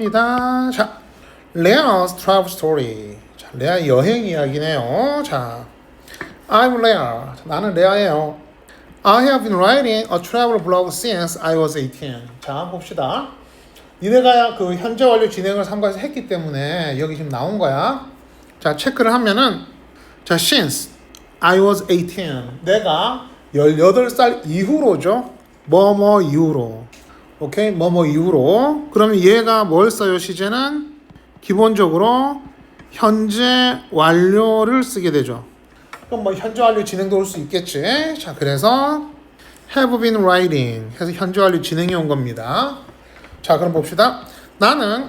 입니다. 자, 레아's travel story. 자, 레아 여행 이야기네요. 자, I'm Leah. 나는 레아예요. I have been writing a travel blog since I was 18. 자, 봅시다. 니네가 그 현재 완료 진행을 참가해서 했기 때문에 여기 지금 나온 거야. 자, 체크를 하면은 자, since I was 18. 내가 18살 이후로죠. 뭐뭐 이후로. 오케이? 뭐뭐 이후로. 그러면 얘가 뭘 써요? 시제는 기본적으로 현재 완료를 쓰게 되죠. 그럼 뭐 현재 완료 진행도 올 수 있겠지. 자, 그래서 have been writing 해서 현재 완료 진행이 온 겁니다. 자, 그럼 봅시다. 나는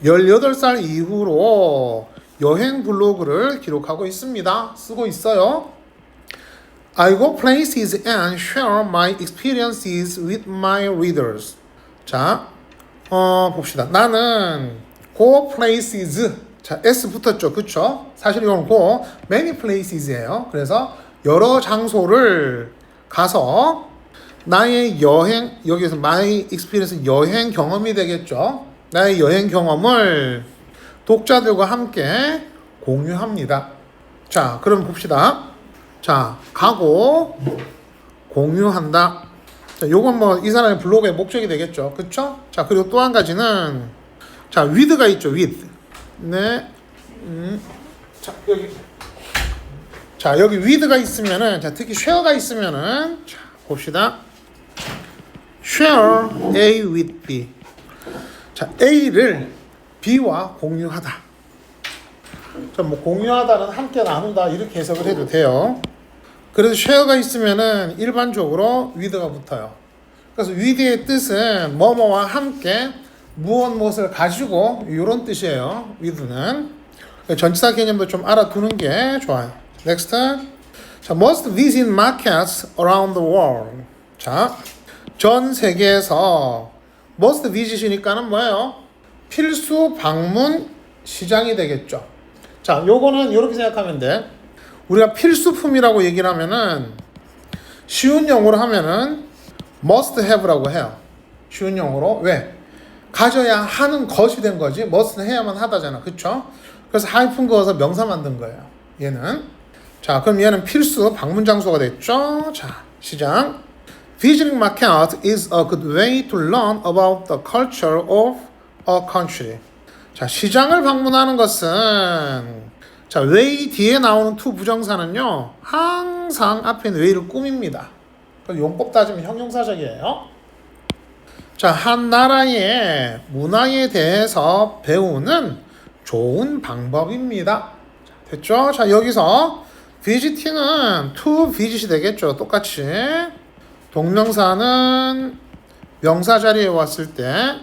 18살 이후로 여행 블로그를 기록하고 있습니다. 쓰고 있어요. I go places and share my experiences with my readers. 자, 봅시다. 나는 go places. 자, S 붙었죠. 그쵸? 사실 이건 go many places예요. 그래서 여러 장소를 가서 나의 여행, 여기에서 my experience 여행 경험이 되겠죠. 나의 여행 경험을 독자들과 함께 공유합니다. 자, 그럼 봅시다. 자, 가고 공유한다. 자, 요건 뭐 이 사람의 블로그의 목적이 되겠죠. 그쵸? 자, 그리고 또 한 가지는 자, with가 있죠. with. 네. 자, 여기 with가 있으면은 자, 특히 share가 있으면은 자, 봅시다. share A with B. 자, A를 B와 공유하다. 자, 뭐 공유하다는 함께 나누다 이렇게 해석을 해도 돼요. 그래서 share가 있으면은 일반적으로 with가 붙어요. 그래서 with의 뜻은 뭐뭐와 함께 무엇을 가지고 이런 뜻이에요. with는 전치사 개념도 좀 알아두는 게 좋아요. Next. 자, must visit markets around the world. 자, 전 세계에서 must visit이니까는 뭐예요? 필수 방문 시장이 되겠죠. 자, 요거는 이렇게 생각하면 돼. 우리가 필수품이라고 얘기를 하면은 쉬운 영어로 하면은 must have라고 해요. 쉬운 영어로. 왜? 가져야 하는 것이 된 거지. must 해야만 하다잖아. 그쵸? 그래서 하이픈 그어서 명사 만든 거예요. 얘는. 자, 그럼 얘는 필수 방문 장소가 됐죠. 자, 시장. Visiting market is a good way to learn about the culture of a country. 자, 시장을 방문하는 것은 자, way 뒤에 나오는 to 부정사는요. 항상 앞에 있는 way를 꾸밉니다. 용법 따지면 형용사적이에요. 자, 한 나라의 문화에 대해서 배우는 좋은 방법입니다. 자, 됐죠? 자, 여기서 visiting은 to visit이 되겠죠. 똑같이. 동명사는 명사 자리에 왔을 때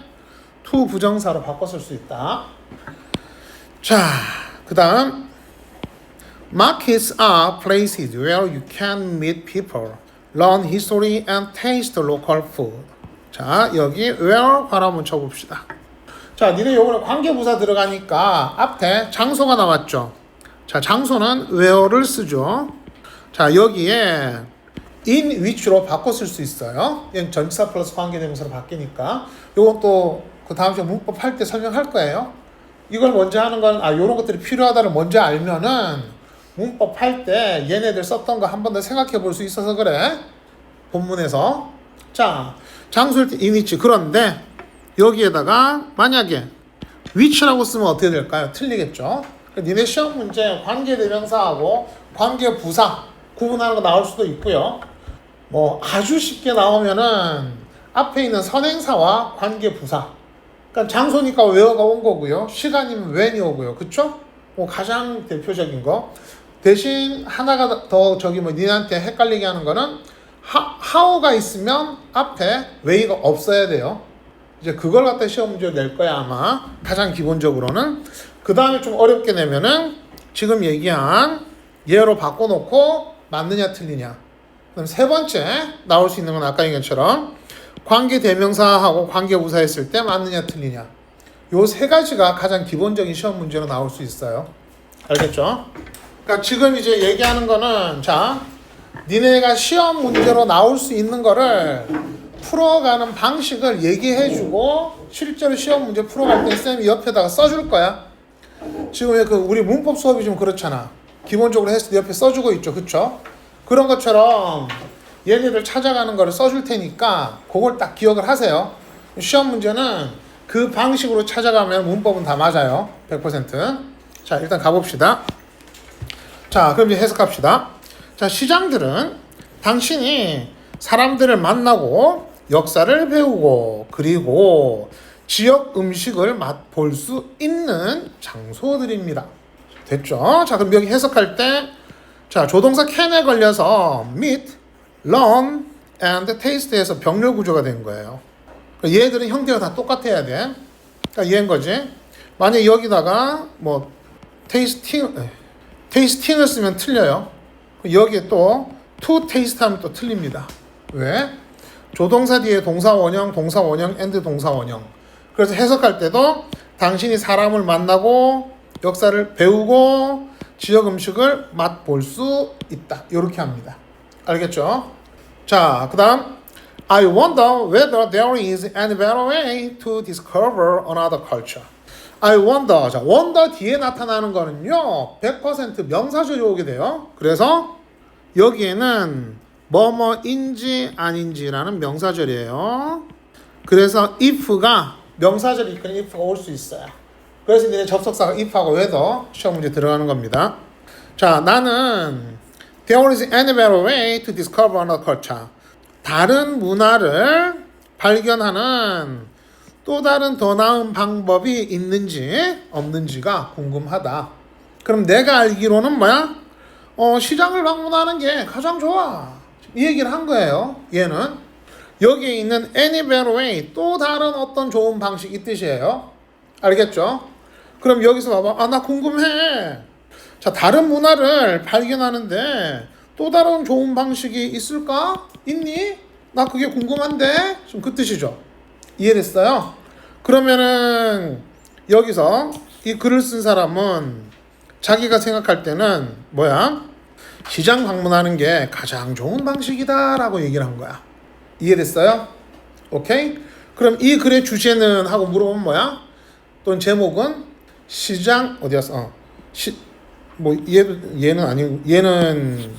to 부정사로 바꿔 쓸 수 있다. 자, 그 다음 Markets are places where you can meet people, learn history, and taste local food. 자, 여기 where 바로 한번 쳐봅시다. 자, 니네 요번에 관계부사 들어가니까 앞에 장소가 나왔죠. 자, 장소는 where를 쓰죠. 자, 여기에 in which로 바꿔 쓸 수 있어요. 얘는 전치사 플러스 관계대명사로 바뀌니까. 요건 또 그 다음 시간 문법 할 때 설명할 거예요. 이걸 먼저 하는 건 요런 것들이 필요하다를 먼저 알면은 문법 할 때 얘네들 썼던 거 한 번 더 생각해 볼 수 있어서 그래. 본문에서. 자, 장소일 때 in which. 그런데 여기에다가 만약에 which라고 쓰면 어떻게 될까요? 틀리겠죠. 니네 시험 문제 관계대명사하고 관계부사 구분하는 거 나올 수도 있고요. 뭐 아주 쉽게 나오면은 앞에 있는 선행사와 관계부사. 그러니까 장소니까 where가 온 거고요. 시간이면 when이 오고요. 그쵸? 뭐 가장 대표적인 거. 대신 하나가 더 니네한테 헷갈리게 하는 거는 how가 있으면 앞에 way가 없어야 돼요. 이제 그걸 갖다 시험 문제로 낼 거야 아마. 가장 기본적으로는. 그 다음에 좀 어렵게 내면은 지금 얘기한 예로 바꿔놓고 맞느냐 틀리냐. 그럼 세 번째 나올 수 있는 건 아까 얘기한 것처럼 관계대명사하고 관계부사 했을 때 맞느냐 틀리냐. 요 세 가지가 가장 기본적인 시험 문제로 나올 수 있어요. 알겠죠? 그러니까 지금 이제 얘기하는 거는 자, 니네가 시험 문제로 나올 수 있는 거를 풀어가는 방식을 얘기해주고 실제로 시험 문제 풀어갈 때 쌤이 옆에다가 써줄 거야. 지금 우리 문법 수업이 좀 그렇잖아. 기본적으로 했을 때 옆에 써주고 있죠, 그쵸? 그런 것처럼 얘네들 찾아가는 거를 써줄 테니까 그걸 딱 기억을 하세요. 시험 문제는 그 방식으로 찾아가면 문법은 다 맞아요. 100%. 자, 일단 가봅시다. 자, 그럼 이제 해석합시다. 자, 시장들은 당신이 사람들을 만나고 역사를 배우고 그리고 지역 음식을 맛볼 수 있는 장소들입니다. 됐죠? 자, 그럼 여기 해석할 때 자, 조동사 can에 걸려서 meet, learn, and taste에서 병렬 구조가 된 거예요. 얘들은 형태가 다 똑같아야 돼. 그러니까 얘인 거지. 만약에 여기다가 뭐 tasting을 쓰면 틀려요. 여기에 또 to taste 하면 또 틀립니다. 왜? 조동사 뒤에 동사 원형, and 동사 원형. 그래서 해석할 때도 당신이 사람을 만나고 역사를 배우고 지역 음식을 맛볼 수 있다. 이렇게 합니다. 알겠죠? 자, 그 다음 I wonder whether there is any better way to discover another culture. I wonder. 자, wonder 뒤에 나타나는 거는요 100% 명사절이 오게 돼요. 그래서 여기에는 뭐뭐인지 아닌지라는 명사절이에요. 그래서 if가 명사절이 이끌린 if가 올 수 있어요. 그래서 이제 접속사가 if하고 whether 시험 문제 들어가는 겁니다. 자, 나는 there is any better way to discover another culture. 다른 문화를 발견하는 또 다른 더 나은 방법이 있는지 없는지가 궁금하다. 그럼 내가 알기로는 뭐야? 시장을 방문하는 게 가장 좋아. 이 얘기를 한 거예요. 얘는 여기에 있는 any better way 또 다른 어떤 좋은 방식 이 뜻이에요. 알겠죠? 그럼 여기서 봐봐. 나 궁금해. 자, 다른 문화를 발견하는데 또 다른 좋은 방식이 있을까? 있니? 나 그게 궁금한데? 좀 그 뜻이죠. 이해됐어요? 그러면은 여기서 이 글을 쓴 사람은 자기가 생각할 때는 뭐야? 시장 방문하는 게 가장 좋은 방식이다 라고 얘기를 한 거야. 이해됐어요? 오케이? 그럼 이 글의 주제는 하고 물어보면 뭐야? 또는 제목은 시장 어디였어? 뭐 얘는 아니고 얘는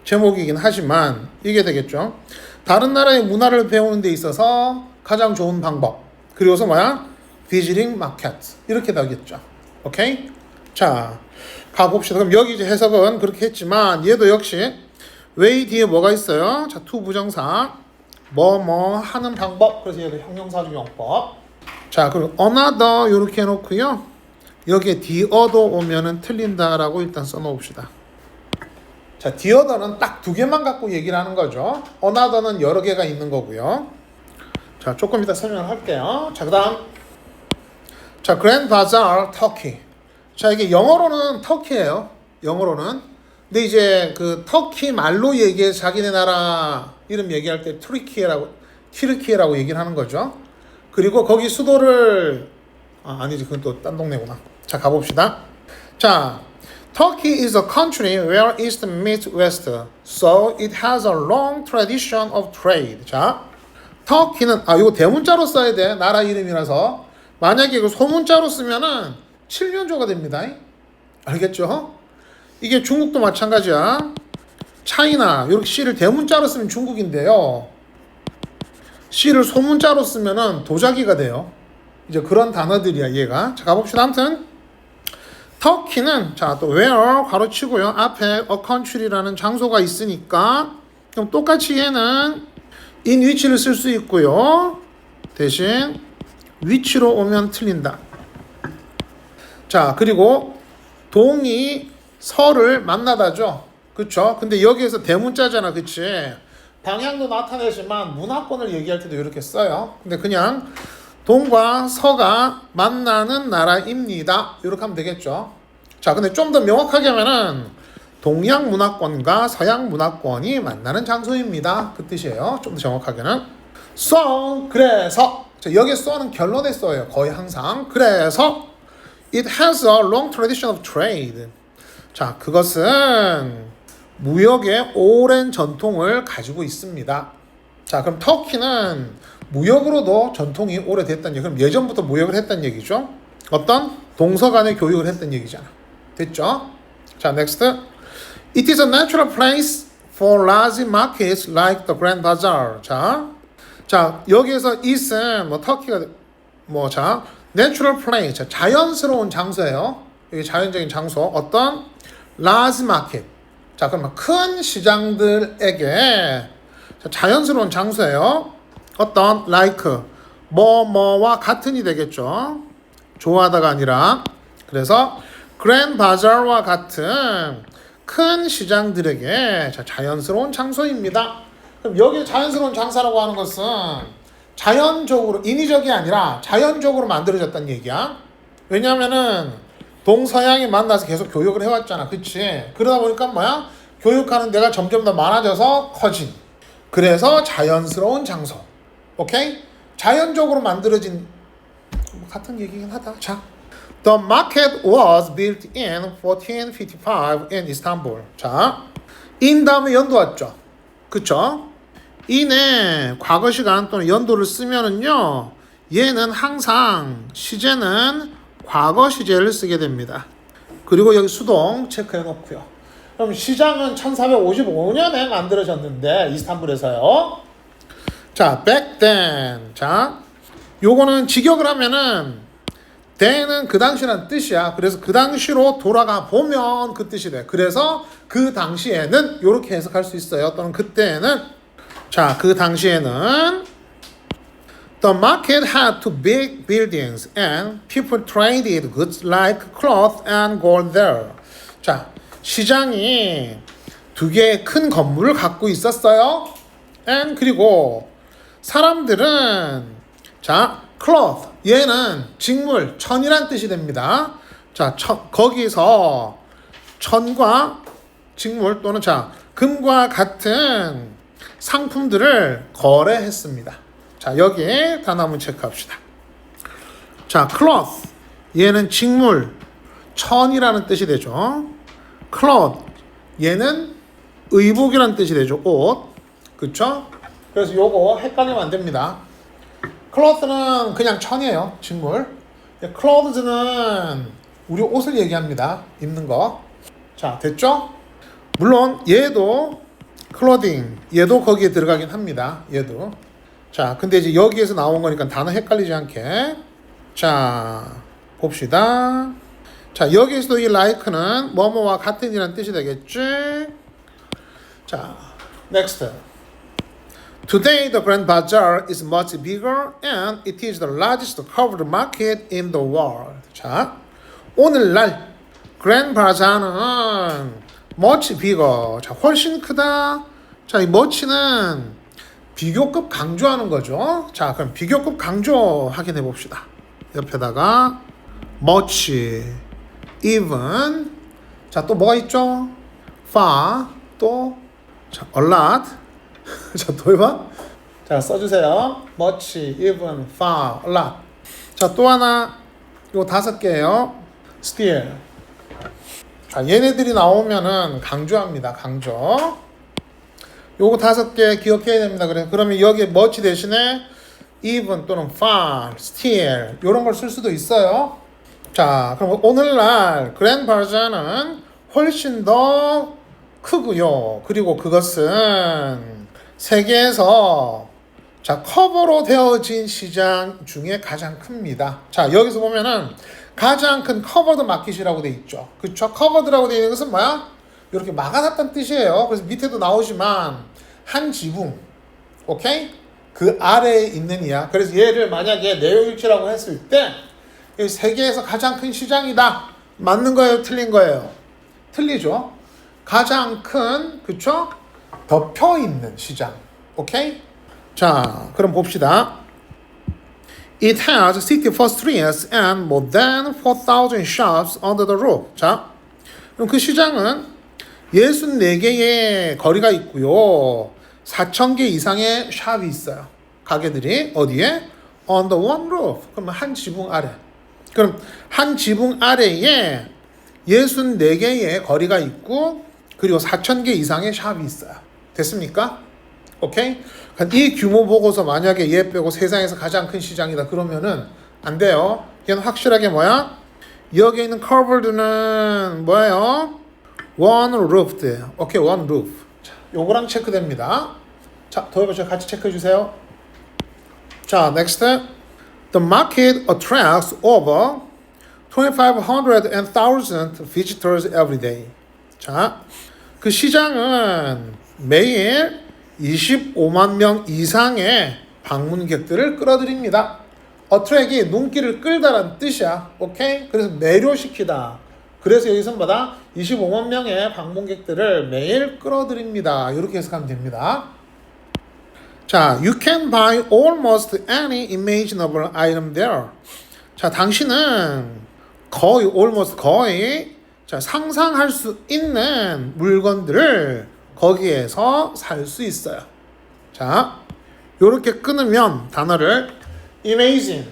제목이긴 하지만 이게 되겠죠. 다른 나라의 문화를 배우는 데 있어서 가장 좋은 방법. 그리고서 뭐야? visiting market. 이렇게 되겠죠. 오케이? 자, 가봅시다. 그럼 여기 이제 해석은 그렇게 했지만 얘도 역시 way 뒤에 뭐가 있어요? 자, to 부정사 뭐 하는 방법. 그래서 얘도 형용사주용법. 자, 그리고 another 이렇게 해놓고요. 여기에 the other 오면은 틀린다라고 일단 써놓읍시다. 자, the other는 딱 두 개만 갖고 얘기를 하는 거죠. another는 여러 개가 있는 거고요. 자, 조금 이따 설명을 할게요. 자, 그 다음. 자, Grand Bazaar, Turkey. 자, 이게 영어로는 터키예요. 영어로는. 근데 이제 그 터키 말로 얘기해서 자기네 나라 이름 얘기할 때 튀르키예라고 얘기를 하는 거죠. 그리고 거기 수도를 아니지, 그건 또 딴 동네구나. 자, 가봅시다. 자, Turkey is a country where East meets West, so it has a long tradition of trade. 자, 터키는 이거 대문자로 써야 돼. 나라 이름이라서. 만약에 이거 소문자로 쓰면은 7년조가 됩니다. 알겠죠? 이게 중국도 마찬가지야. 차이나 이렇게 C를 대문자로 쓰면 중국인데요. C를 소문자로 쓰면은 도자기가 돼요. 이제 그런 단어들이야, 얘가. 자, 가봅시다. 아무튼 터키는 자, 또 where 가로치고요. 앞에 a country라는 장소가 있으니까 그럼 똑같이 얘는 in 위치를 쓸 수 있고요. 대신 위치로 오면 틀린다. 자, 그리고 동이 서를 만나다죠. 그쵸? 근데 여기에서 대문자잖아. 그치? 방향도 나타내지만 문화권을 얘기할 때도 이렇게 써요. 근데 그냥 동과 서가 만나는 나라입니다. 이렇게 하면 되겠죠. 자, 근데 좀 더 명확하게 하면은 동양 문화권과 서양 문화권이 만나는 장소입니다. 그 뜻이에요. 좀 더 정확하게는. So, 그래서. 자, 여기 so는 결론에 써요. 거의 항상. 그래서 it has a long tradition of trade. 자, 그것은 무역의 오랜 전통을 가지고 있습니다. 자, 그럼 터키는 무역으로도 전통이 오래됐다는 얘기. 그럼 예전부터 무역을 했다는 얘기죠. 어떤 동서간의 교육을 했다는 얘기잖아. 됐죠? 자, next. It is a natural place for large markets like the Grand Bazaar. 자, 여기에서 it은 뭐 터키가 자, natural place. 자, 자연스러운 장소예요. 여기 자연적인 장소. 어떤 large market. 자, 그러면 큰 시장들에게 자, 자연스러운 장소예요. 어떤 like 뭐와 같은이 되겠죠. 좋아하다가 아니라. 그래서 Grand Bazaar와 같은 큰 시장들에게 자, 자연스러운 장소입니다. 그럼 여기 자연스러운 장사라고 하는 것은 자연적으로 인위적이 아니라 자연적으로 만들어졌다는 얘기야. 왜냐하면은 동서양이 만나서 계속 교육을 해왔잖아. 그치? 그러다 보니까 뭐야? 교육하는 데가 점점 더 많아져서 커진. 그래서 자연스러운 장소. 오케이? 자연적으로 만들어진 같은 얘기긴 하다. 자, The market was built in 1455 in Istanbul. 자, in 다음에 연도 왔죠. 그쵸? in의 과거 시간 또는 연도를 쓰면은요, 얘는 항상 시제는 과거 시제를 쓰게 됩니다. 그리고 여기 수동 체크해 놓고요. 그럼 시장은 1455년에 만들어졌는데 이스탄불에서요. 자, back then. 자, 요거는 직역을 하면은 then은 그 당시라는 뜻이야. 그래서 그 당시로 돌아가 보면 그 뜻이 돼. 그래서 그 당시에는 요렇게 해석할 수 있어요. 또는 그때는 자, 그 당시에는 The market had two big buildings and people traded goods like cloth and gold there. 자, 시장이 두 개의 큰 건물을 갖고 있었어요. and 그리고 사람들은 자, cloth 얘는 직물, 천이란 뜻이 됩니다. 자, 거기서 천과 직물 또는 자, 금과 같은 상품들을 거래했습니다. 자, 여기에 단어 한번 체크합시다. 자, cloth 얘는 직물, 천이라는 뜻이 되죠. cloth 얘는 의복이라는 뜻이 되죠. 옷. 그쵸? 그래서 요거 헷갈리면 안 됩니다. cloth는 그냥 천이에요. 직물. clothes는 우리 옷을 얘기합니다. 입는 거. 자, 됐죠? 물론 얘도 clothing 얘도 거기에 들어가긴 합니다. 얘도. 자, 근데 이제 여기에서 나온 거니까 단어 헷갈리지 않게. 자, 봅시다. 자, 여기에서도 이 like는 뭐뭐와 같은이라는 뜻이 되겠지. 자, next. Today the Grand Bazaar is much bigger and it is the largest covered market in the world. 자, 오늘날 Grand Bazaar는 much bigger. 자, 훨씬 크다. 자, 이 much는 비교급 강조하는 거죠. 자, 그럼 비교급 강조 확인해 봅시다. 옆에다가 much, even. 자, 또 뭐가 있죠? far, 또 자, a lot. 자, 또 해봐. 자, 써주세요. much, even, far, a lot. 자, 또 하나. 이거 5개예요. still. 자, 얘네들이 나오면은 강조합니다. 강조. 요거 5개 기억해야 됩니다. 그래. 그러면 여기에 much 대신에 even 또는 far, still 요런 걸 쓸 수도 있어요. 자, 그럼 오늘날 그랜드 바자는 훨씬 더 크고요. 그리고 그것은 세계에서 자, 커버로 되어진 시장 중에 가장 큽니다. 자, 여기서 보면은 가장 큰 커버드 마켓이라고 돼 있죠. 그쵸? 커버드라고 돼 있는 것은 뭐야? 이렇게 막아놨다는 뜻이에요. 그래서 밑에도 나오지만 한 지붕, 오케이? 그 아래에 있는 이야. 그래서 얘를 만약에 내용일치라고 했을 때 세계에서 가장 큰 시장이다. 맞는 거예요? 틀린 거예요? 틀리죠. 가장 큰, 그쵸? 덮여 있는 시장. 오케이? 자, 그럼 봅시다. It has 64 streets and more than 4,000 shops under the roof. 자, 그럼 그 시장은 64개의 거리가 있고요. 4,000개 이상의 샵이 있어요. 가게들이 어디에? Under one roof. 그러면 한 지붕 아래. 그럼 한 지붕 아래에 64개의 거리가 있고 그리고 4,000개 이상의 샵이 있어요. 됐습니까? 오케이? 그러니까 이 규모 보고서 만약에 얘 빼고 세상에서 가장 큰 시장이다 그러면은 안 돼요. 얘는 확실하게 뭐야? 여기 있는 covered는 뭐예요? one roofed. 오케이, one roof. 자, 요거랑 체크됩니다. 자, 더 해보죠. 같이 체크해 주세요. 자, next. The market attracts over 2,500 and 1,000 visitors every day. 자, 그 시장은 매일 25만 명 이상의 방문객들을 끌어들입니다. attract이 눈길을 끌다라는 뜻이야. 오케이? 그래서 매료시키다. 그래서 여기서 뭐다? 25만 명의 방문객들을 매일 끌어들입니다. 이렇게 해석하면 됩니다. 자, you can buy almost any imaginable item there. 자, 당신은 거의, almost 거의, 자, 상상할 수 있는 물건들을 거기에서 살 수 있어요. 자, 요렇게 끊으면 단어를 imagine.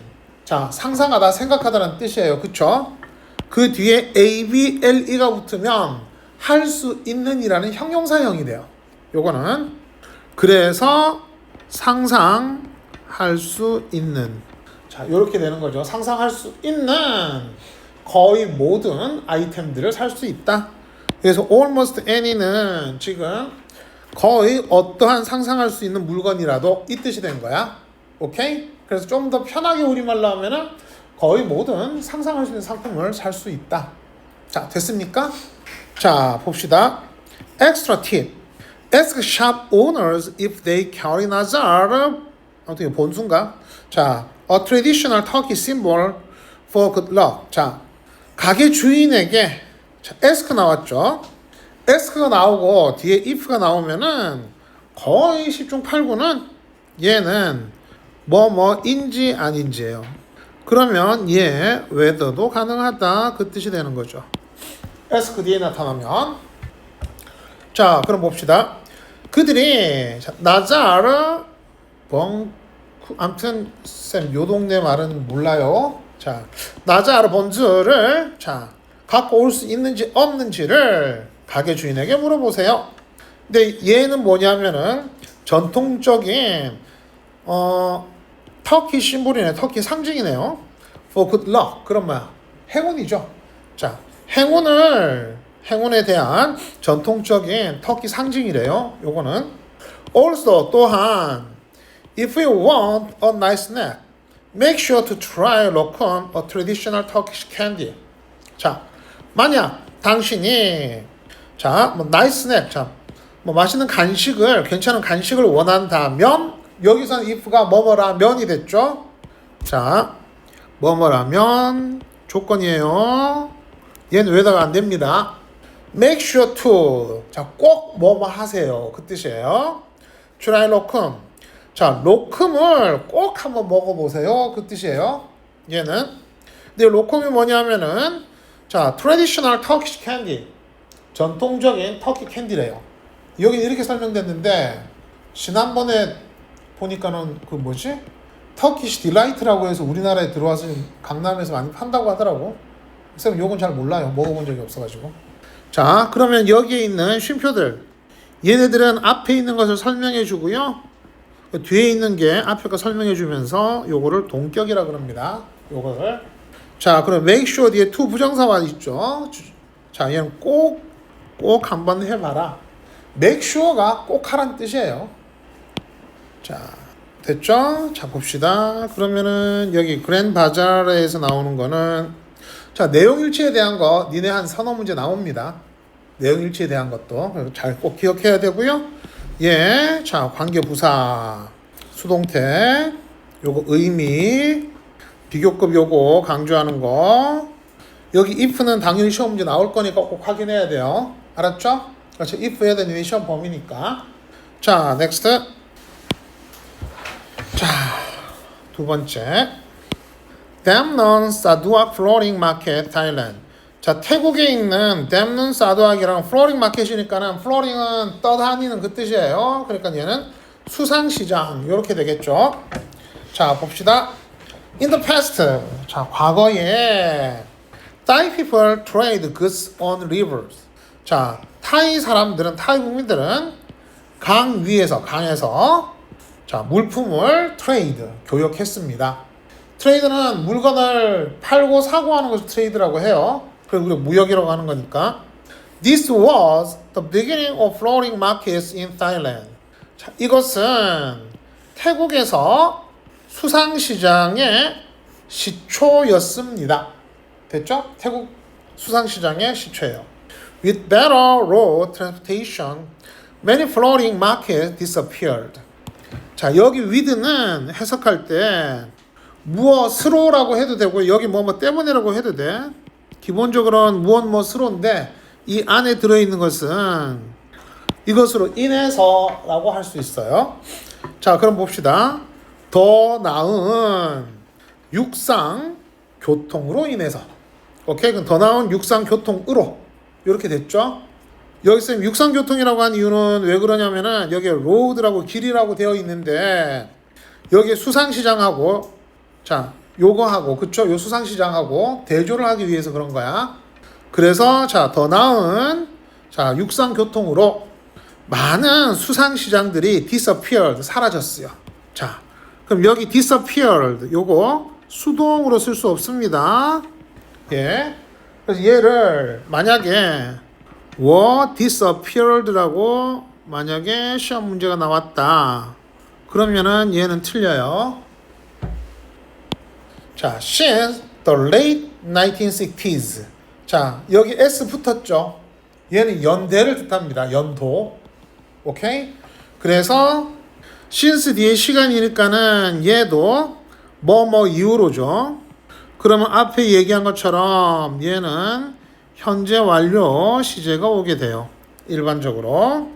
자, 상상하다, 생각하다라는 뜻이에요. 그쵸? 그 뒤에 ABLE가 붙으면 할 수 있는 이라는 형용사형이 돼요. 요거는 그래서 상상할 수 있는. 자, 요렇게 되는 거죠. 상상할 수 있는 거의 모든 아이템들을 살 수 있다. 그래서 almost any는 지금 거의 어떠한 상상할 수 있는 물건이라도 이 뜻이 된 거야. 오케이? 그래서 좀 더 편하게 우리말로 하면은 거의 모든 상상할 수 있는 상품을 살 수 있다. 자, 됐습니까? 자, 봅시다. Extra tip. Ask shop owners if they carry nazar. 어떻게 본수인가? 자, a traditional Turkish symbol for good luck. 자, 가게 주인에게 자, ask 나왔죠? ask가 나오고 뒤에 if가 나오면은 거의 10중 8구는 얘는 뭐뭐인지 아닌지예요. 그러면 얘 whether도 가능하다 그 뜻이 되는 거죠. ask 뒤에 나타나면 자, 그럼 봅시다. 그들이 나자르 아무튼 쌤 요 동네 말은 몰라요. 자, 나자르 번즈를 자 갖고 올 수 있는지 없는지를 가게 주인에게 물어보세요. 근데 얘는 뭐냐면은 전통적인 터키 심볼이네. 터키 상징이네요. For good luck. 그럼 뭐야? 행운이죠. 자, 행운에 대한 전통적인 터키 상징이래요. 요거는 also 또한 if you want a nice snack, make sure to try lokum, a traditional Turkish candy. 자, 만약 당신이 자, 뭐 nice snack, 자, 뭐 맛있는 간식을 괜찮은 간식을 원한다면 여기서는 if가 뭐뭐라면이 됐죠. 자, 뭐뭐라면 조건이에요. 얘는 왜다가 안 됩니다. Make sure to 자, 꼭 뭐뭐 하세요. 그 뜻이에요. try lokum. 자, 로쿰을 꼭 한번 먹어보세요. 그 뜻이에요. 얘는. 근데 로쿰이 뭐냐면은 자, traditional Turkish candy. 전통적인 터키 캔디래요. 여기 이렇게 설명됐는데 지난번에 보니까는 그 뭐지? 터키시 딜라이트라고 해서 우리나라에 들어와서 강남에서 많이 판다고 하더라고. 쌤 요건 잘 몰라요. 먹어본 적이 없어가지고. 자, 그러면 여기에 있는 쉼표들 얘네들은 앞에 있는 것을 설명해 주고요. 뒤에 있는 게 앞에 거 설명해 주면서 요거를 동격이라 그럽니다. 요거를. 자, 그럼 make sure 뒤에 to 부정사가 있죠. 자, 얘는 꼭 한번 해봐라. make sure가 꼭 하란 뜻이에요. 자, 됐죠? 자, 봅시다. 그러면은 여기 그랜 바자르에서 나오는 거는 자, 내용 일치에 대한 거 니네 한 서너 문제 나옵니다. 내용 일치에 대한 것도 잘 꼭 기억해야 되고요. 예, 자, 관계부사, 수동태, 요거 의미, 비교급 요거 강조하는 거. 여기 if는 당연히 시험 문제 나올 거니까 꼭 확인해야 돼요. 알았죠? 그렇죠. if 해야 되는 시험 범위니까. 자, next. 자, 두 번째. Damnon Saduak Flooring Market, Thailand. 자, 태국에 있는 Damnon Saduak이랑 플로링 마켓이니까는 플로링은 떠다니는 그 뜻이에요. 그러니까 얘는 수상시장 이렇게 되겠죠. 자, 봅시다. In the past, 자, 과거에 Thai people trade goods on rivers. 자, 타이 사람들은 타이 국민들은 강 위에서 강에서 자 물품을 트레이드 교역했습니다. 트레이드는 물건을 팔고 사고 하는 것을 트레이드라고 해요. 그리고 우리가 무역이라고 하는 거니까. This was the beginning of floating markets in Thailand. 자, 이것은 태국에서 수상시장의 시초였습니다. 됐죠? 태국 수상시장의 시초예요. With better road transportation, many floating markets disappeared. 자, 여기 with는 해석할 때 무엇으로라고 해도 되고 여기 뭐 때문이라고 해도 돼. 기본적으로는 무엇으로인데 이 안에 들어있는 것은 이것으로 인해서라고 할 수 있어요. 자, 그럼 봅시다. 더 나은 육상 교통으로 인해서. 오케이, 그럼 더 나은 육상 교통으로 이렇게 됐죠. 여기서 육상 교통이라고 한 이유는 왜 그러냐면은 여기에 로드라고 길이라고 되어 있는데 여기에 수상시장하고 자 요거하고 그쵸, 요 수상시장하고 대조를 하기 위해서 그런 거야. 그래서 자 더 나은 자 육상 교통으로 많은 수상시장들이 disappeared 사라졌어요. 자 그럼 여기 disappeared 요거 수동으로 쓸 수 없습니다. 예. 그래서 얘를 만약에 were disappeared라고 만약에 시험 문제가 나왔다. 그러면은 얘는 틀려요. 자, since the late 1960s. 자, 여기 S 붙었죠. 얘는 연대를 뜻합니다. 연도. 오케이? 그래서 since 뒤에 시간이니까는 얘도 뭐 이후로죠. 그러면 앞에 얘기한 것처럼 얘는 현재 완료 시제가 오게 돼요. 일반적으로.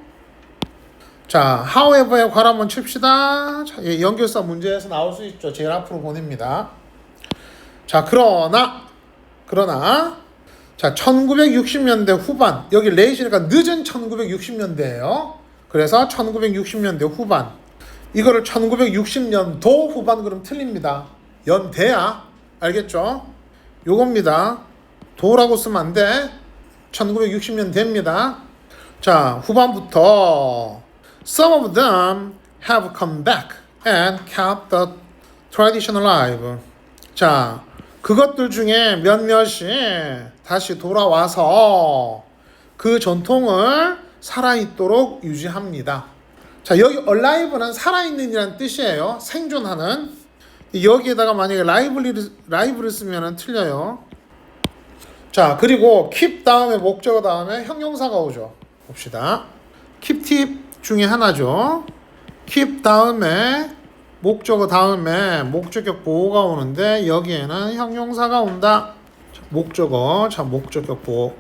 자, however에 괄호 한번 칩시다. 자, 연결사 문제에서 나올 수 있죠. 제일 앞으로 보냅니다. 자, 그러나 자, 1960년대 후반. 여기 레이시니까 늦은 1960년대예요. 그래서 1960년대 후반. 이거를 1960년도 후반 그럼 틀립니다. 연대야. 알겠죠? 요겁니다. 도라고 쓰면 안 돼. 1960년대입니다. 자, 후반부터 Some of them have come back and kept the tradition alive. 자, 그것들 중에 몇몇이 다시 돌아와서 그 전통을 살아있도록 유지합니다. 자, 여기 alive는 살아있는이라는 뜻이에요. 생존하는. 여기에다가 만약에 live를 쓰면 틀려요. 자, 그리고 keep 다음에 목적어 다음에 형용사가 오죠. 봅시다. keep 팁 중에 하나죠. keep 다음에 목적어 다음에 목적격 보호가 오는데 여기에는 형용사가 온다. 자, 목적어, 자 목적격 보호.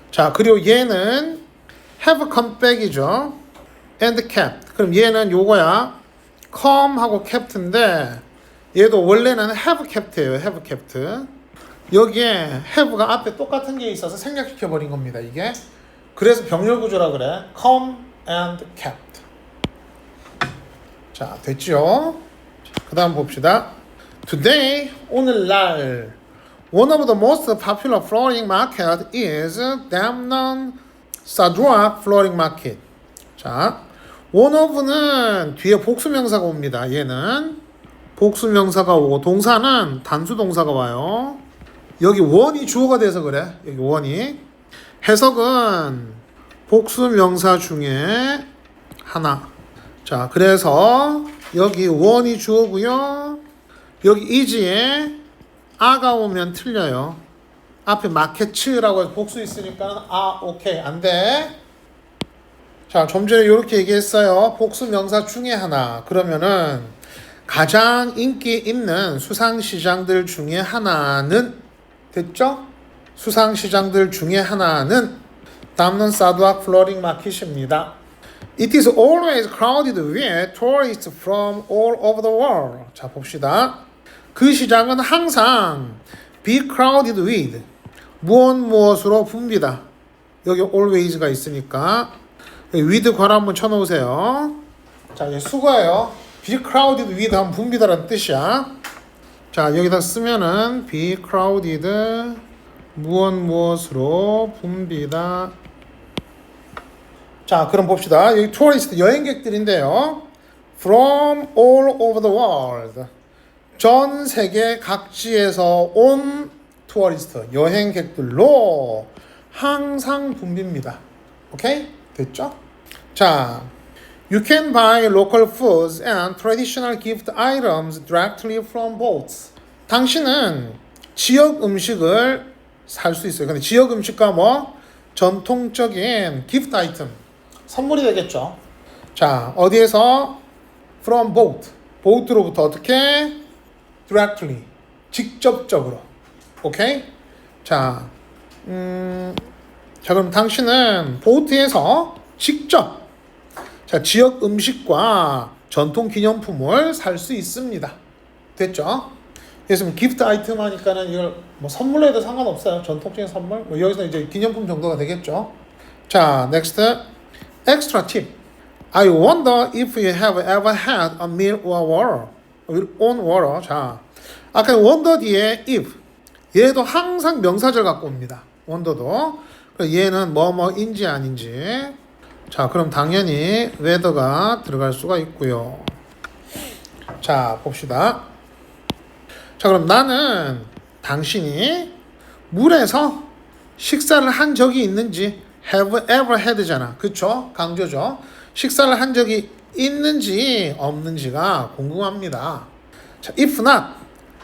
자, 그리고 얘는 have come back이죠. and kept. 그럼 얘는 요거야. come 하고 kept인데 얘도 원래는 have kept예요. have kept. 여기에 have가 앞에 똑같은 게 있어서 생략시켜 버린 겁니다. 이게. 그래서 병렬 구조라 그래. come and kept. 자, 됐죠? 그 다음 봅시다. Today, 오늘날 one of the most popular flooring market is Damnon Sadrak Flooring Market. 자, one of는 뒤에 복수명사가 옵니다. 얘는 복수명사가 오고 동사는 단수동사가 와요. 여기 원이 주어가 돼서 그래. 여기 원이. 해석은 복수명사 중에 하나. 자, 그래서 여기 원이 주어고요. 여기 is에 아가 오면 틀려요. 앞에 마켓츠라고 복수 있으니까 오케이 안 돼. 자, 좀 전에 이렇게 얘기했어요. 복수명사 중에 하나. 그러면은 가장 인기 있는 수상시장들 중에 하나는 됐죠? 수상시장들 중에 하나는 담넌 사드락 플로링 마켓입니다. It is always crowded with tourists from all over the world. 자, 봅시다. 그 시장은 항상 be crowded with 무엇으로 붐비다. 여기 always가 있으니까 with 괄호 한번 쳐놓으세요. 자, 이게 수거예요. be crowded with 하면 붐비다라는 뜻이야. 자, 여기다 쓰면은 be crowded 무엇으로 붐비다. 자, 그럼 봅시다. 여기 tourist 여행객들인데요. From all over the world. 전 세계 각지에서 온 투어리스트, 여행객들로 항상 붐빕니다. 오케이? 됐죠? 자, you can buy local foods and traditional gift items directly from boats. 당신은 지역 음식을 살 수 있어요. 근데 지역 음식과 뭐 전통적인 기프트 아이템, 선물이 되겠죠. 자, 어디에서? From boat. 보트로부터 어떻게? Directly. 직접적으로. 오케이? 자, 자, 그럼 당신은 보트에서 직접 자, 지역 음식과 전통 기념품을 살 수 있습니다. 됐죠? 그래서 기프트 아이템 하니까는 이걸 뭐 선물로 해도 상관없어요. 전통적인 선물. 뭐 여기서 이제 기념품 정도가 되겠죠. 자, next. Extra tip. I wonder if you have ever had a meal or water. on water. 자, 아까 wonder 뒤에 if. 얘도 항상 명사절 갖고 옵니다. wonder도. 얘는 뭐뭐인지 아닌지. 자, 그럼 당연히 whether가 들어갈 수가 있고요. 자, 봅시다. 자, 그럼 나는 당신이 물에서 식사를 한 적이 있는지 have ever had잖아. 그쵸? 강조죠. 식사를 한 적이 있는지 없는지가 궁금합니다. 자, if not.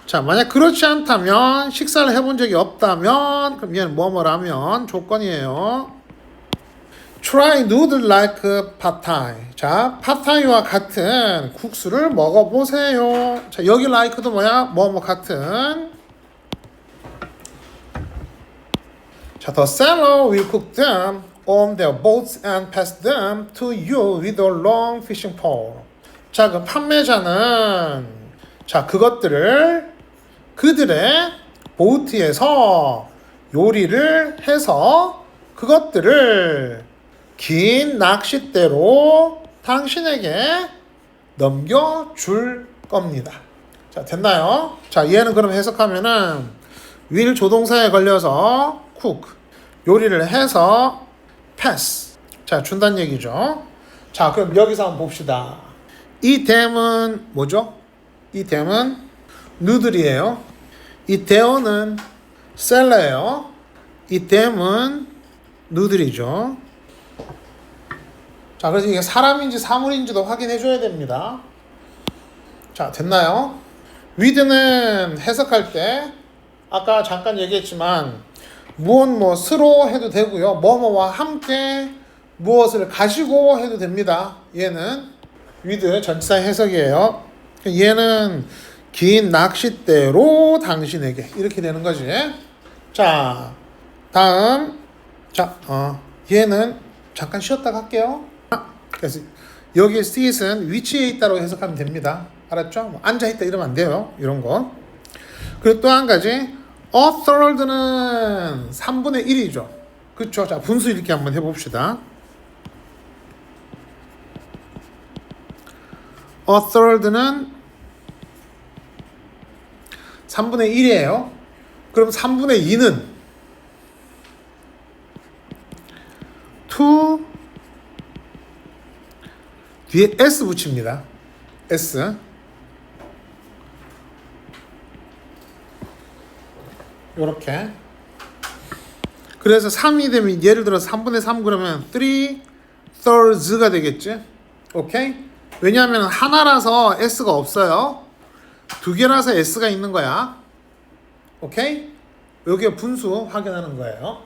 자, 만약 그렇지 않다면 식사를 해본 적이 없다면 그럼 얘는 뭐뭐라면 조건이에요. Try noodle like pad thai. 자, 팟타이와 같은 국수를 먹어보세요. 자, 여기 like도 뭐야? 뭐뭐 같은. 자, the seller will cook them on their boats and pass them to you with a long fishing pole. 자, 그 판매자는 자, 그것들을 그들의 보트에서 요리를 해서 그것들을 긴 낚싯대로 당신에게 넘겨줄 겁니다. 자, 됐나요? 자, 얘는 그럼 해석하면은 will 조동사에 걸려서 cook 요리를 해서 pass 자, 준다는 얘기죠. 자, 그럼 여기서 한번 봅시다. 이 댐은 뭐죠? 이 댐은 누들이에요. 이 대어는 셀러예요. 이 댐은 누들이죠. 자, 그래서 이게 사람인지 사물인지도 확인해 줘야 됩니다. 자, 됐나요? with는 해석할 때 아까 잠깐 얘기했지만 무엇으로 해도 되고요. 뭐뭐와 함께 무엇을 가지고 해도 됩니다. 얘는 with 전치사 해석이에요. 얘는 긴 낚싯대로 당신에게 이렇게 되는 거지. 자, 다음. 자, 얘는 잠깐 쉬었다 갈게요. 그래서 여기에 sit은 위치에 있다고 해석하면 됩니다. 알았죠? 뭐 앉아있다 이러면 안 돼요. 이런 거. 그리고 또 한 가지 a third는 3분의 1이죠. 그쵸? 자, 분수 읽기 한번 해봅시다. a third는 3분의 1이에요. 그럼 3분의 2는 2 뒤에 s 붙입니다. s 요렇게. 그래서 3이 되면 예를 들어 3분의 3 그러면 3/3가 되겠지. 오케이? 왜냐하면 하나라서 s가 없어요. 두 개라서 s가 있는 거야. 오케이? 여기에 분수 확인하는 거예요.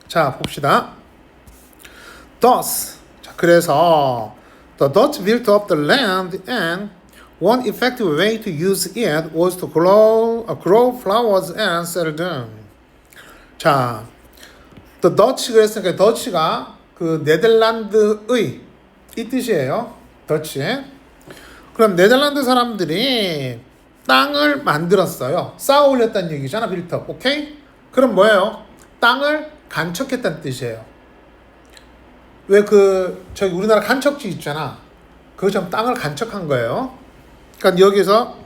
자, 봅시다. Thus. 자, 그래서 the Dutch built up the land and one effective way to use it was to grow flowers and sell them. 자, the Dutch 그랬으니까 더치가 그 네덜란드의 이 뜻이에요. 더치. 그럼 네덜란드 사람들이 땅을 만들었어요. 쌓아 올렸다는 얘기잖아. 빌트업. 오케이? 그럼 뭐예요? 땅을 간척했다는 뜻이에요. 왜 저기 우리나라 간척지 있잖아. 그것처럼 땅을 간척한 거예요. 그러니까 여기서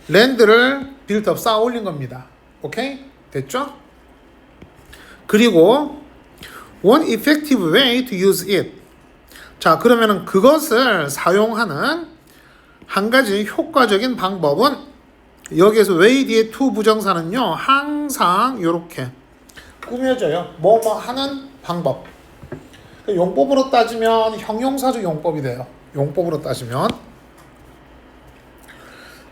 랜드를 빌트업 쌓아 올린 겁니다. 오케이? 됐죠? 그리고 One effective way to use it. 자, 그러면은 그것을 사용하는 한 가지 효과적인 방법은 여기에서 way 뒤에 to 부정사는요 항상 이렇게 꾸며져요. 뭐뭐 하는 방법. 용법으로 따지면 형용사적 용법이 돼요. 용법으로 따지면.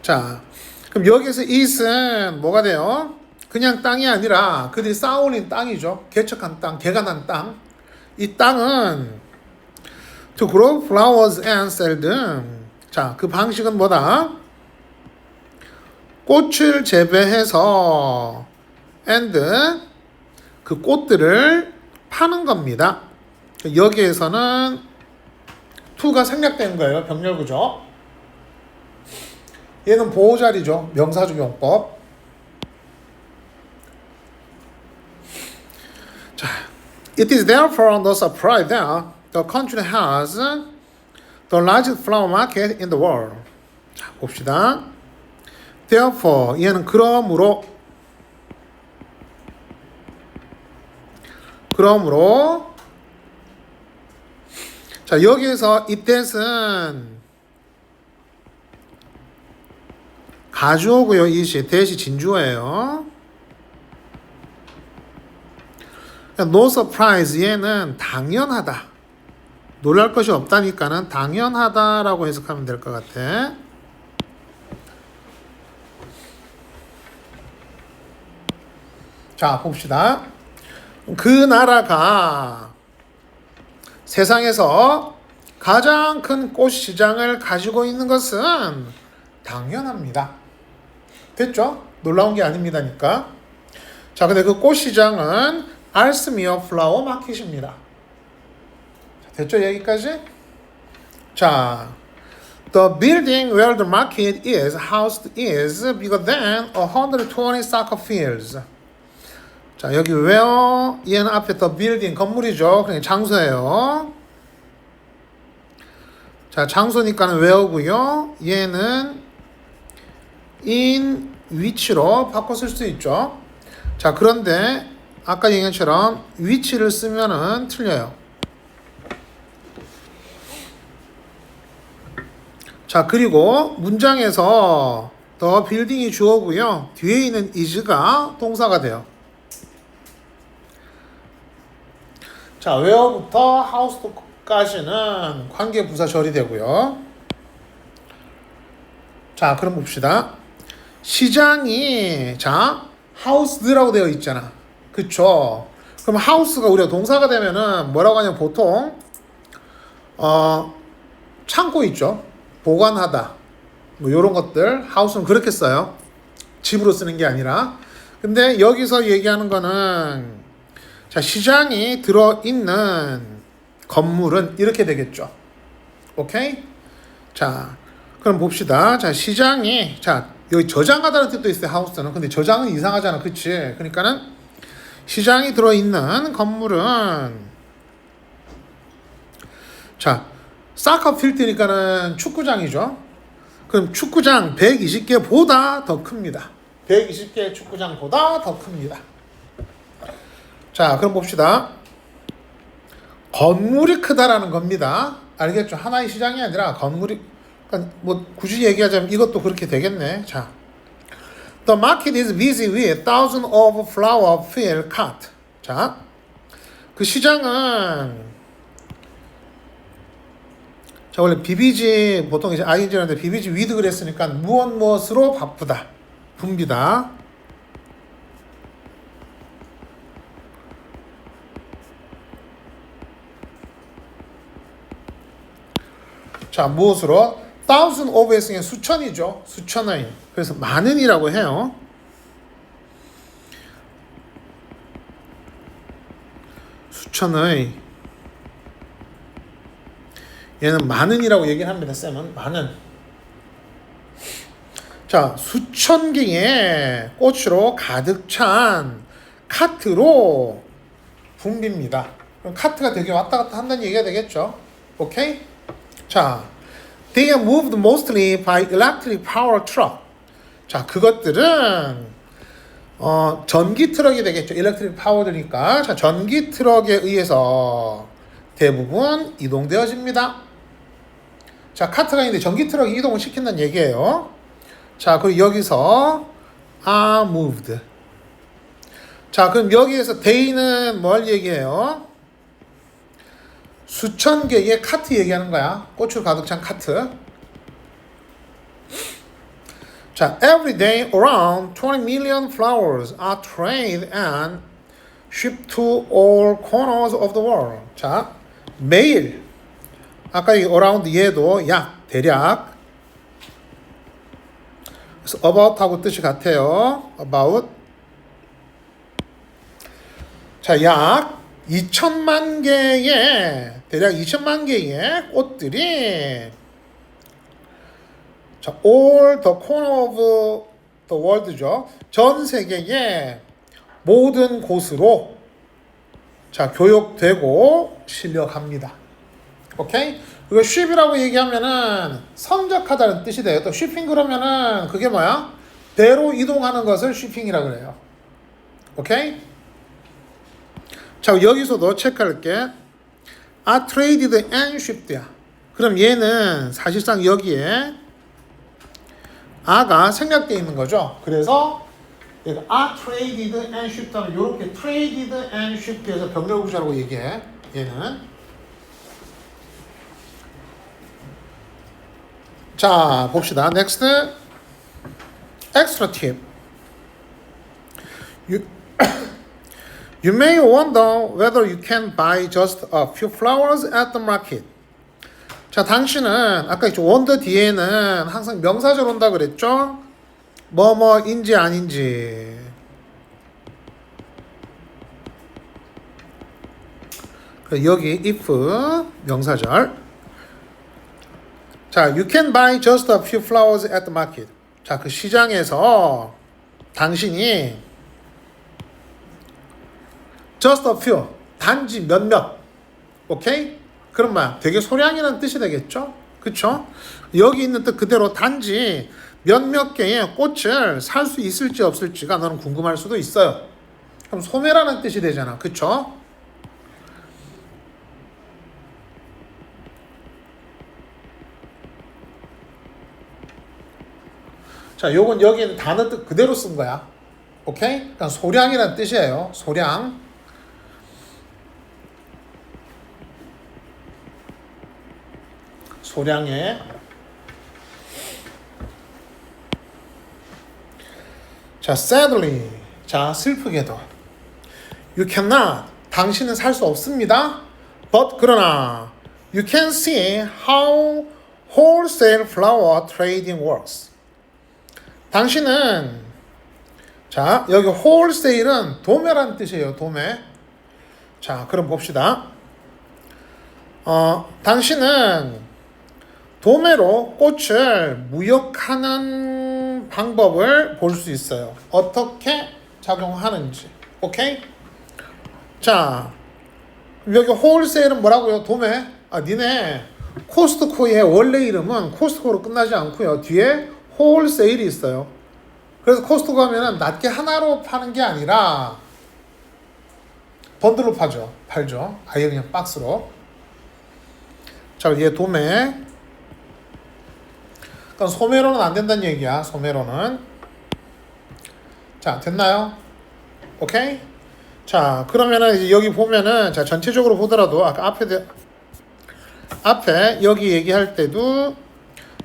자, 그럼 여기서 it은 뭐가 돼요? 그냥 땅이 아니라 그들이 쌓아올린 땅이죠. 개척한 땅, 개간한 땅. 이 땅은 to grow flowers and sell them. 자, 그 방식은 뭐다? 꽃을 재배해서 and 그 꽃들을 파는 겁니다. 여기에서는 to가 생략된 거예요. 병렬구조. 얘는 보호자리죠. 명사적 용법. 자, it is therefore no surprise that the country has the largest flower market in the world. 자, 봅시다. Therefore, 얘는 그러므로 자, 여기에서 이때는 가주어고요. 이시 대시 진주어예요. No surprise 얘는 당연하다. 놀랄 것이 없다니까는 당연하다라고 해석하면 될 것 같아. 자, 봅시다. 그 나라가 세상에서 가장 큰 꽃 시장을 가지고 있는 것은 당연합니다. 됐죠? 놀라운 게 아닙니다니까. 자, 근데 그 꽃 시장은 알스미어 플라워 마켓입니다. 됐죠? 여기까지? 자, the building where the market is housed is bigger than 120 soccer fields. 자, 여기 where 얘는 앞에 the building 건물이죠. 그러니까 장소예요. 자, 장소니까는 where고요. 얘는 in 위치로 바꿔 쓸 수 있죠. 자, 그런데 아까 얘기한 것처럼 위치를 쓰면은 틀려요. 자, 그리고 문장에서 the building이 주어고요. 뒤에 있는 is가 동사가 돼요. 자, where부터 house까지는 관계 부사 절이 되고요. 자, 그럼 봅시다. 시장이 자 house라고 되어 있잖아. 그쵸? 그럼 house가 우리가 동사가 되면은 뭐라고 하냐면 보통 창고 있죠. 보관하다. 뭐 요런 것들 house는 그렇게 써요. 집으로 쓰는 게 아니라. 근데 여기서 얘기하는 거는 자, 시장이 들어있는 건물은 이렇게 되겠죠. 오케이? 자, 그럼 봅시다. 자, 시장이, 자, 여기 저장하다는 뜻도 있어요, 하우스는. 근데 저장은 이상하잖아. 그치? 그러니까는 시장이 들어있는 건물은, 자, 사커 필드니까는 축구장이죠. 그럼 축구장 120개보다 더 큽니다. 120개 축구장보다 더 큽니다. 자, 그럼 봅시다. 건물이 크다라는 겁니다. 알겠죠? 하나의 시장이 아니라 건물이, 그러니까 뭐 굳이 얘기하자면 이것도 그렇게 되겠네. 자, the market is busy with thousands of flower field cart. 자, 그 시장은 자, 원래 비비지 보통 이제 ing라는데 비비지 with 그랬으니까 무엇으로 바쁘다, 붐비다. 자, 무엇으로? thousand of의 승의 수천이죠. 수천의. 그래서 많은이라고 해요. 수천의. 얘는 많은이라고 얘기합니다. 쌤은 많은. 자, 수천 개의 꽃으로 가득 찬 카트로 붐빕니다. 그럼 카트가 되게 왔다 갔다 한다는 얘기가 되겠죠. 오케이? 자, they are moved mostly by electric power truck. 자, 그것들은 전기 트럭이 되겠죠. 일렉트릭 파워드니까. 자, 전기 트럭에 의해서 대부분 이동되어집니다. 자, 카트가 있는데 전기 트럭이 이동을 시킨다는 얘기예요. 자, 그리고 여기서 are moved. 자, 그럼 여기에서 they는 뭘 얘기해요? 수천 개의 카트 얘기하는 거야. 꽃으로 가득 찬 카트. 자, every day around 20 million flowers are traded and shipped to all corners of the world. 자, 매일 아까 이 around 얘도 약 대략 그래서 about하고 뜻이 같아요. about. 자, 약 2천만 개의 대략 2천만 개의 꽃들이 자, all the corner of the world죠. 전 세계의 모든 곳으로 자, 교역되고 실려갑니다. 오케이? 이거 ship이라고 얘기하면은 선적하다는 뜻이 돼요. 또 shipping 그러면은 그게 뭐야? 배로 이동하는 것을 shipping이라고 그래요. 오케이? 자, 여기서도 체크할게. are traded and shipped야. 그럼 얘는 사실상 여기에 a가 생략되어 있는 거죠. 그래서 얘가 are traded and shipped 하면 이렇게 traded and shipped에서 병렬구조라고 얘기해. 얘는. 자, 봅시다. next. extra tip. You may wonder whether you can buy just a few flowers at the market. 자, 당신은 아까 있죠. wonder 뒤에는 항상 명사절 온다 그랬죠? 뭐뭐인지 아닌지. 여기 if 명사절. 자, you can buy just a few flowers at the market. 자, 그 시장에서 당신이 just a few, 단지 몇몇. 오케이? 그럼 뭐야? 되게 소량이라는 뜻이 되겠죠? 그쵸? 여기 있는 뜻 그대로 단지 몇몇 개의 꽃을 살 수 있을지 없을지가 너는 궁금할 수도 있어요. 그럼 소매라는 뜻이 되잖아. 그쵸? 자, 요건 여기는 단어 뜻 그대로 쓴 거야. 오케이? 그러니까 소량이라는 뜻이에요. 소량. 소량의. 자, sadly. 자, 슬프게도. You cannot. 당신은 살 수 없습니다. But 그러나 you can see how wholesale flower trading works. 당신은 자, 여기 wholesale은 도매라는 뜻이에요. 도매. 자, 그럼 봅시다. 당신은 도매로 꽃을 무역하는 방법을 볼 수 있어요. 어떻게 작용하는지. 오케이? 자, 여기 홀세일은 뭐라고요? 도매? 아, 니네 코스트코의 원래 이름은 코스트코로 끝나지 않고요. 뒤에 홀세일이 있어요. 그래서 코스트코 가면은 낱개 하나로 파는 게 아니라 번들로 팔죠. 아예 그냥 박스로. 자, 얘 도매. 그러니까 소매로는 안 된다는 얘기야. 소매로는. 자, 됐나요? 오케이? 자, 그러면은 이제 여기 보면은 자, 전체적으로 보더라도 아까 앞에 여기 얘기할 때도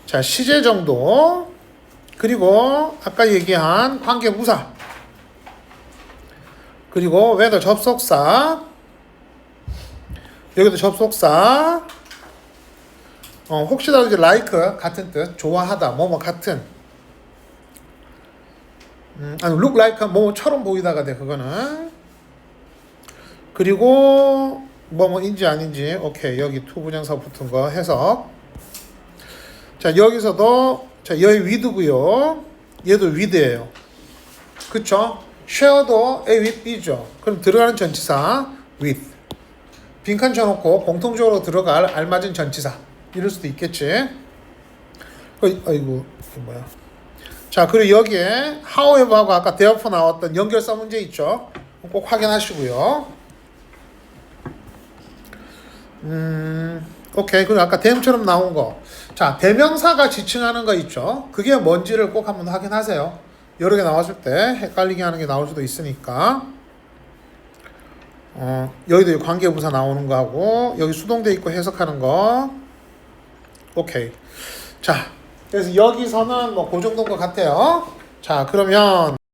자, 시제 정도 그리고 아까 얘기한 관계부사 그리고 whether 접속사 여기도 접속사 혹시라도 이제 like 같은 뜻, 좋아하다, 뭐뭐 같은. 아니 look like 뭐뭐처럼 보이다가 돼 그거는. 그리고 뭐뭐인지 아닌지, 오케이 여기 투부정사 붙은 거 해석. 자 여기서도 자 여기 with고요. 얘도 with예요. 그쵸? share도 A with B죠. 그럼 들어가는 전치사 with. 빈칸 쳐놓고 공통적으로 들어갈 알맞은 전치사. 이럴 수도 있겠지. 아이고, 이게 뭐야. 자, 그리고 여기에 however하고 아까 therefore 나왔던 연결사 문제 있죠? 꼭 확인하시고요. 오케이. 그리고 아까 them처럼 나온 거. 자, 대명사가 지칭하는 거 있죠? 그게 뭔지를 꼭 한번 확인하세요. 여러 개 나왔을 때 헷갈리게 하는 게 나올 수도 있으니까. 여기도 관계부사 나오는 거하고 여기 수동태 있고 해석하는 거. 오케이. 자, 그래서 여기서는 뭐 그 정도인 것 같아요. 자, 그러면